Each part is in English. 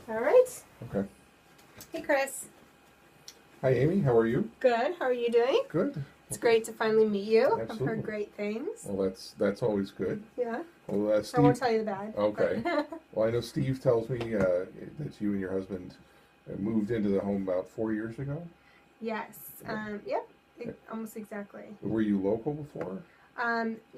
All right. Okay. Hey, Chris. Hi, Amy. How are you? Good. How are you doing? Good. It's great to finally meet you. I've Absolutely. heard great things. Well, that's always good. Yeah. Well, I Steve. won't tell you the bad. Okay. but- Well, I know Steve tells me that you and your husband moved into the home about 4 years ago. yes. Yep. Almost exactly. Were you local before?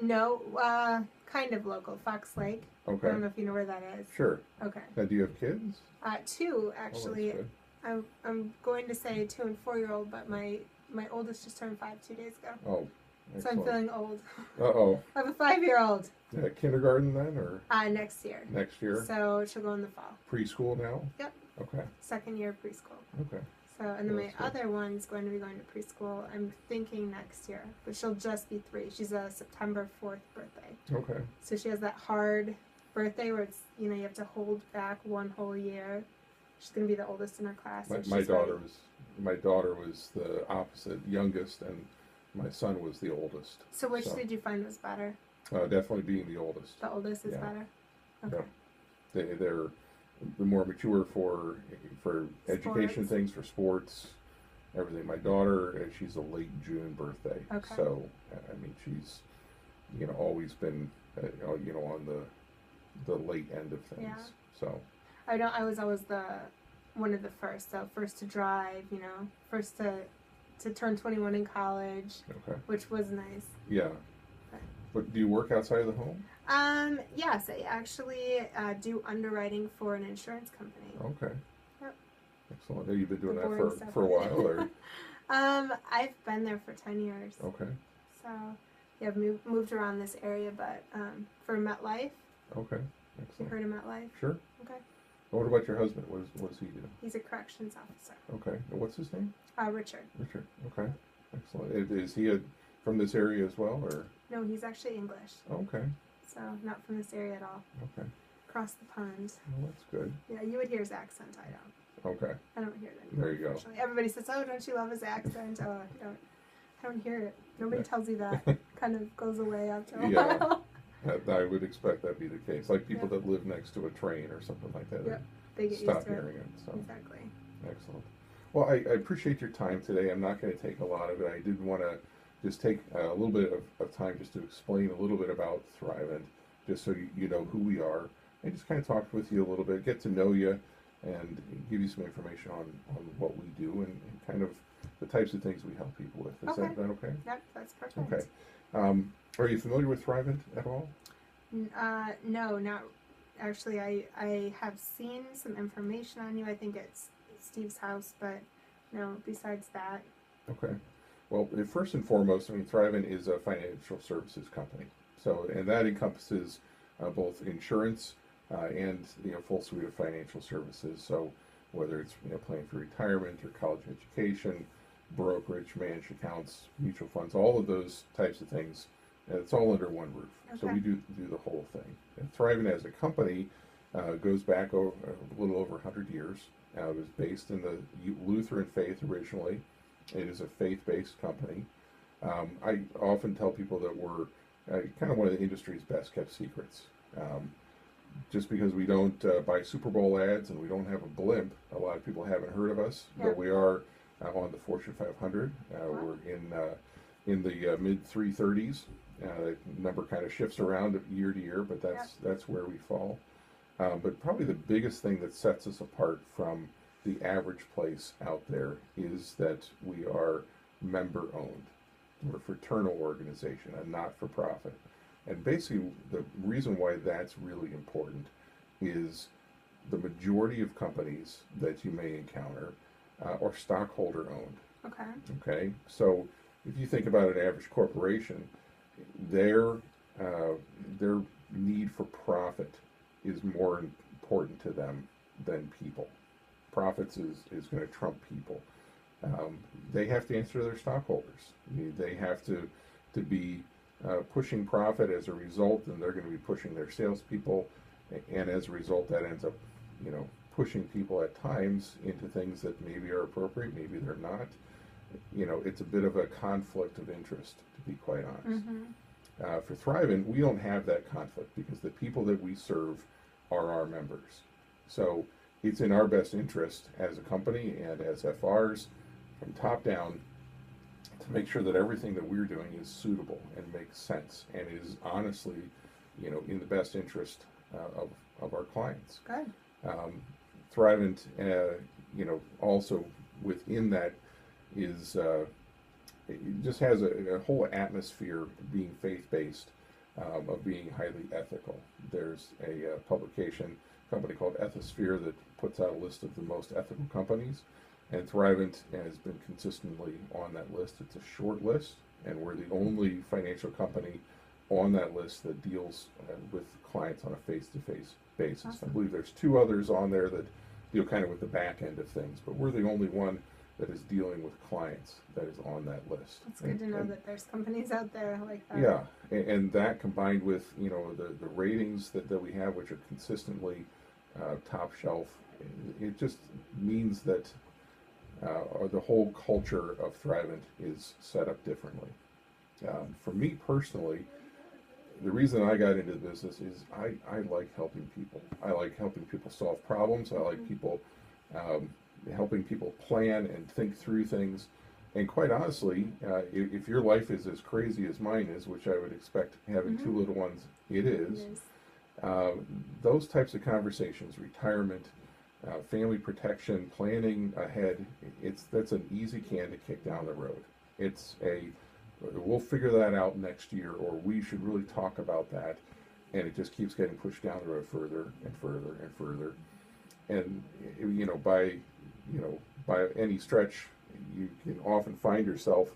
No. Kind of local. Fox Lake. Okay. I don't know if you know where that is. Sure. Okay. Now, do you have kids? Two Oh, actually. that's I'm going to say 2 and 4-year-old, but my oldest just turned 5 2 days ago. good. Oh, So excellent. I'm feeling old. Uh-oh. I have a 5-year-old. Kindergarten then, or Next year. next year? So she'll go in the fall. Preschool now? Yep. Okay. Second year of preschool. Okay. So, and then Well, my that's good. other one's going to be going to preschool. I'm thinking next year, but she'll just be 3. She's a September 4th birthday. Okay. So she has that hard birthday where it's, you have to hold back one whole year. She's going to be the oldest in her class. So My she's daughter ready. my daughter was the opposite, youngest, and my son was the oldest. So which so. did you find was better? Definitely being the oldest. The oldest is Yeah. better? Okay. Yeah. They're the more mature for education Sports. things, for sports, everything. My daughter, she's a late June birthday. Okay. So, I mean, she's, always been, on the late end of things. Yeah. So, I was always one of the first. So first to drive, first to turn 21 in college, okay. which was nice. Yeah. But do you work outside of the home? Yes, I actually do underwriting for an insurance company. Okay. Yep. Excellent. Have you been doing The that boring stuff. for a while, or? I've been there for 10 years. Okay. So, yeah, I've moved around this area, but for MetLife, Okay. you Excellent. heard of MetLife? Sure. Okay. Well, what about your husband? What does he do? He's a corrections officer. Okay. And what's his name? Richard. Richard. Okay. Excellent. Is he from this area as well, or? No, he's actually English. Okay. So, not from this area at all. Okay. Across the pond. Well, that's good. Yeah, you would hear his accent. I don't. Okay. I don't hear it anymore. There you go. Unfortunately. Everybody says, "Oh, don't you love his accent?" Oh, I don't hear it. Nobody Yeah. tells you that. Kind of goes away after a Yeah. while. I would expect that be the case. Like people that live next to a train or something like that. Yep. They get Stop used to it. hearing it. So Exactly. excellent. Well, I appreciate your time today. I'm not going to take a lot of it. I did want to just take a little bit of time just to explain a little bit about Thrivent, just so you know who we are, and just kind of talk with you a little bit, get to know you, and give you some information on what we do and kind of the types of things we help people with. Is Okay. that okay? Yep, that's perfect. Okay. Are you familiar with Thrivent at all? No, not actually. I have seen some information on you. I think it's Steve's house, but no. Besides that, Okay. Well, first and foremost, Thrivent is a financial services company. So, and that encompasses both insurance and full suite of financial services. So, whether it's planning for retirement or college education, brokerage, managed accounts, mutual funds, all of those types of things, it's all under one roof. So Okay. we do the whole thing. And Thrivent as a company goes back a little over 100 years. It was based in the Lutheran faith originally. It is a faith-based company. I often tell people that we're kind of one of the industry's best-kept secrets. Just because we don't buy Super Bowl ads and we don't have a blimp, a lot of people haven't heard of us, Yeah. but we are on the Fortune 500. Wow. We're in the mid 330s. The number kind of shifts around year to year, but that's where we fall. But probably the biggest thing that sets us apart from the average place out there is that we are member owned. We're a fraternal organization, a not for profit. And basically, the reason why that's really important is the majority of companies that you may encounter are stockholder owned. okay. Okay, so if you think about an average corporation, their need for profit is more important to them than people. Profits is going to trump people. They have to answer to their stockholders. They have to be pushing profit as a result, and they're going to be pushing their salespeople, and as a result, that ends up, pushing people at times into things that maybe are appropriate, maybe they're not. It's a bit of a conflict of interest, to be quite honest. Mm-hmm. For Thrivent, we don't have that conflict because the people that we serve are our members. So it's in our best interest as a company and as FRs from top down to make sure that everything that we're doing is suitable and makes sense and is honestly, in the best interest of our clients. Good. Thrivent, also within that is it just has a whole atmosphere being faith-based, of being highly ethical. There's a company called Ethisphere that puts out a list of the most ethical companies, and Thrivent has been consistently on that list. It's a short list, and we're the only financial company on that list that deals with clients on a face-to-face basis. Awesome. I believe there's two others on there that deal kind of with the back end of things, but we're the only one that is dealing with clients that is on that list. It's good to know that there's companies out there like that. Yeah, and that combined with the ratings that we have, which are consistently top shelf, it just means that the whole culture of Thrivent is set up differently. For me personally, the reason I got into the business is I like helping people. I like helping people solve problems. I like people helping people plan and think through things. And quite honestly, if your life is as crazy as mine is, which I would expect having two little ones, it is. Those types of conversations, retirement, family protection, planning ahead, that's an easy can to kick down the road. We'll figure that out next year, or we should really talk about that, and it just keeps getting pushed down the road further and further and further. And by any stretch, you can often find yourself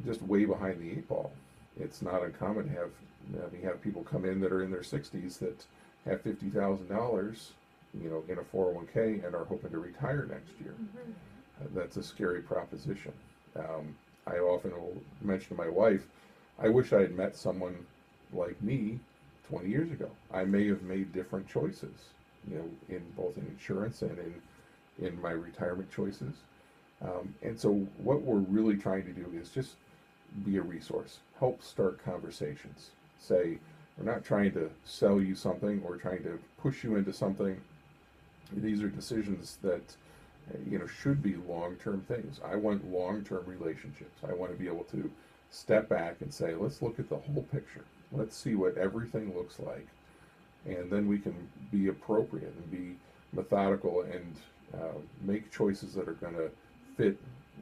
just way behind the eight ball. It's not uncommon to have people come in that are in their 60s that have $50,000, in a 401k and are hoping to retire next year. That's a scary proposition. I often will mention to my wife, I wish I had met someone like me 20 years ago. I may have made different choices, in both in insurance and in my retirement choices. And so what we're really trying to do is just be a resource, help start conversations. Say, we're not trying to sell you something or trying to push you into something. These are decisions that should be long-term things. I want long-term relationships. I want to be able to step back and say, let's look at the whole picture. Let's see what everything looks like. And then we can be appropriate and be methodical and make choices that are going to fit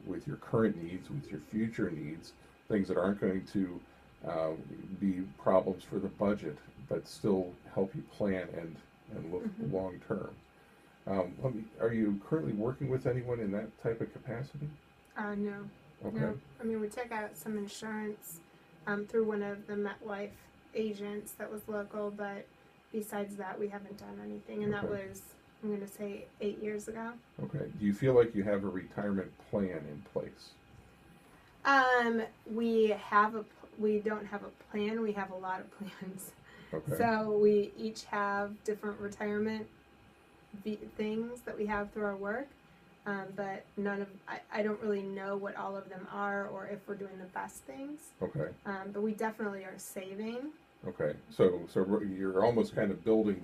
with your current needs, with your future needs, things that aren't going to be problems for the budget, but still help you plan and look long-term. Are you currently working with anyone in that type of capacity? No. Okay. No. I mean, we took out some insurance through one of the MetLife agents that was local, but besides that, we haven't done anything, and that was, I'm going to say, 8 years ago. Okay. Do you feel like you have a retirement plan in place? We don't have a plan. We have a lot of plans. Okay. So we each have different retirement things that we have through our work, but I don't really know what all of them are or if we're doing the best things. Okay. But we definitely are saving. Okay. So you're almost kind of building